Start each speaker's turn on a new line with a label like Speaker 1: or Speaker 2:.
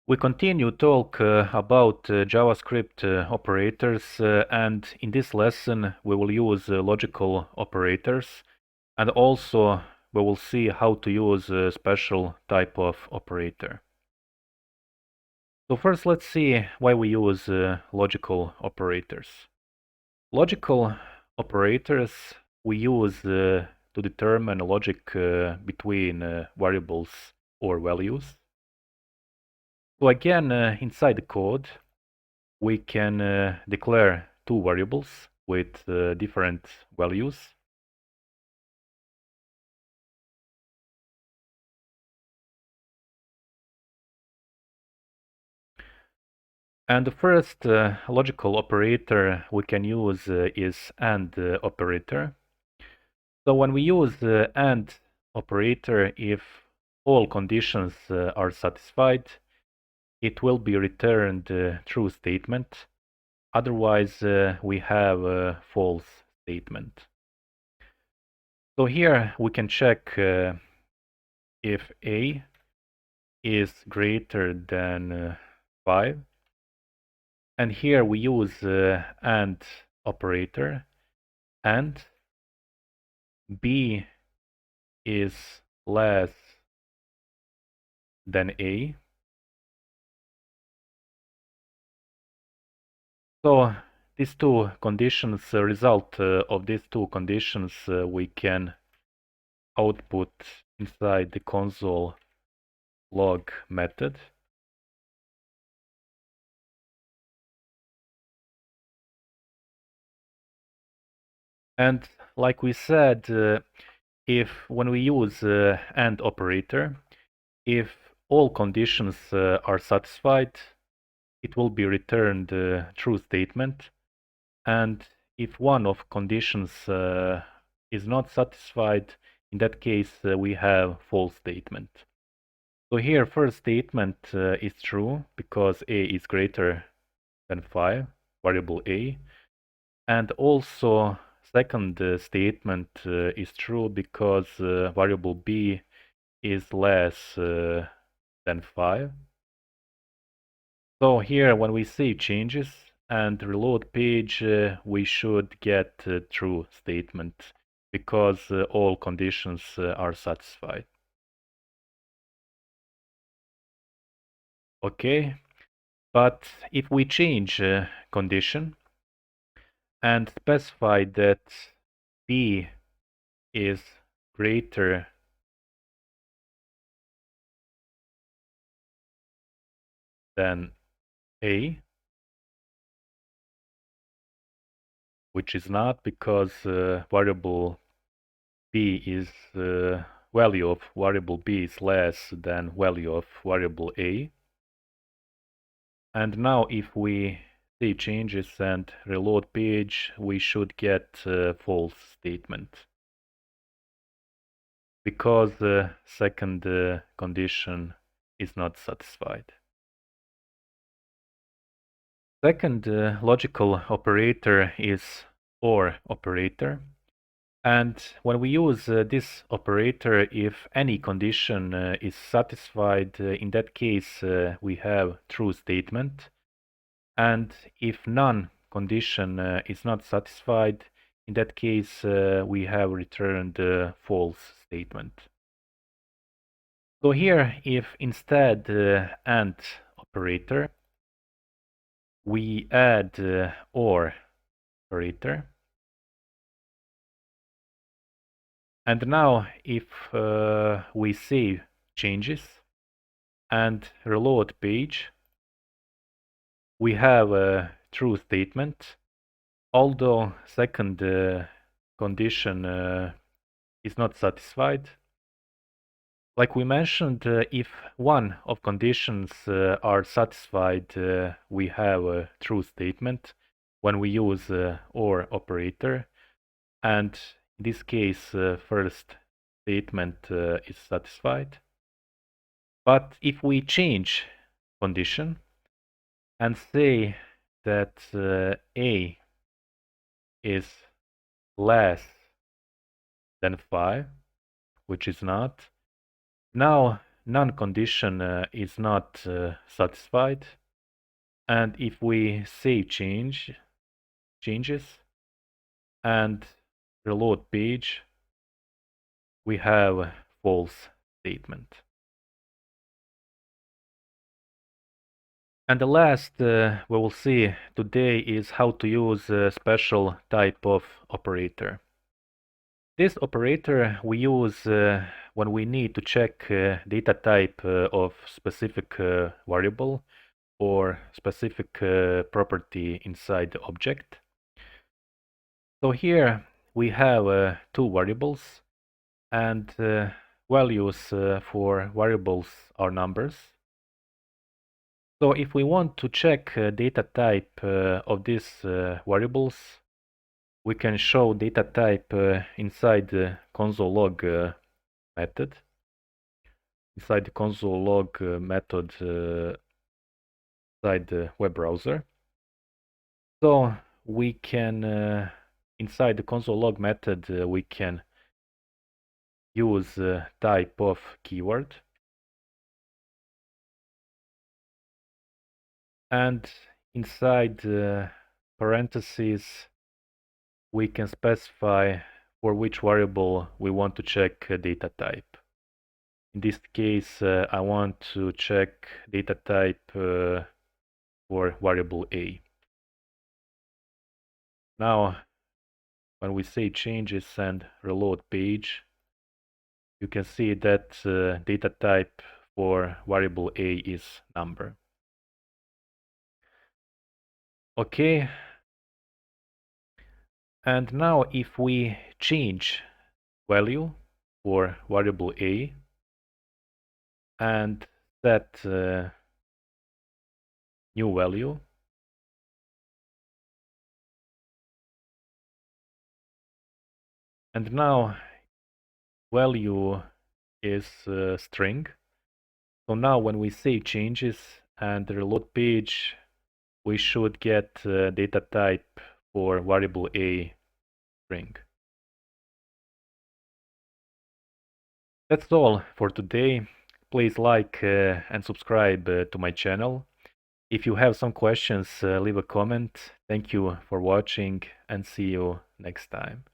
Speaker 1: We continue talk about JavaScript operators, and in this lesson we will use logical operators, and also we will see how to use a special type of operator. So first let's see why we use logical operators. Logical operators we use to determine logic between variables or values. So again, inside the code, we can declare two variables with different values. And the first logical operator we can use is AND operator. So when we use the AND operator, if all conditions are satisfied, it will be returned true statement. Otherwise, we have a false statement. So here we can check if A is greater than 5. And here we use AND operator, and B is less than A. So these two conditions, result of these two conditions, we can output inside the console log method. And like we said, if when we use AND operator, if all conditions are satisfied, it will be returned true statement. And if one of conditions is not satisfied, in that case we have false statement. So here first statement is true because A is greater than 5, variable A. And also second statement is true because variable B is less than 5. So here when we save changes and reload page, we should get true statement because all conditions are satisfied. Okay, but if we change condition and specify that B is greater than A, which is not because variable B is value of variable B is less than value of variable A. And now if we save changes and reload page, we should get false statement because the second condition is not satisfied. Second logical operator is OR operator. And when we use this operator, if any condition is satisfied, in that case we have true statement. And if none condition is not satisfied, in that case we have returned false statement. So here, if instead AND operator, we add OR operator. And now if we save changes and reload page, we have a true statement, although second condition is not satisfied. Like we mentioned, if one of conditions are satisfied, we have a true statement when we use OR operator. And in this case, first statement is satisfied. But if we change condition and say that A is less than 5, which is not, now none condition is not satisfied, and if we save changes and reload page, we have false statement. And the last we will see today is how to use a special type of operator. This operator we use when we need to check data type of specific variable or specific property inside the object. So here we have two variables, and values for variables are numbers. So if we want to check data type of these variables, we can show data type inside the console log method. Inside the console log method inside the web browser. So we can, inside the console log method, we can use type of keyword. And inside parentheses, we can specify for which variable we want to check data type. In this case, I want to check data type for variable A. Now, when we say changes and reload page, you can see that data type for variable A is number. Okay. And now if we change value for variable A and set new value, and now value is string. So now when we save changes and reload page, we should get data type for variable A string. That's all for today. Please like and subscribe to my channel. If you have some questions, leave a comment. Thank you for watching and see you next time.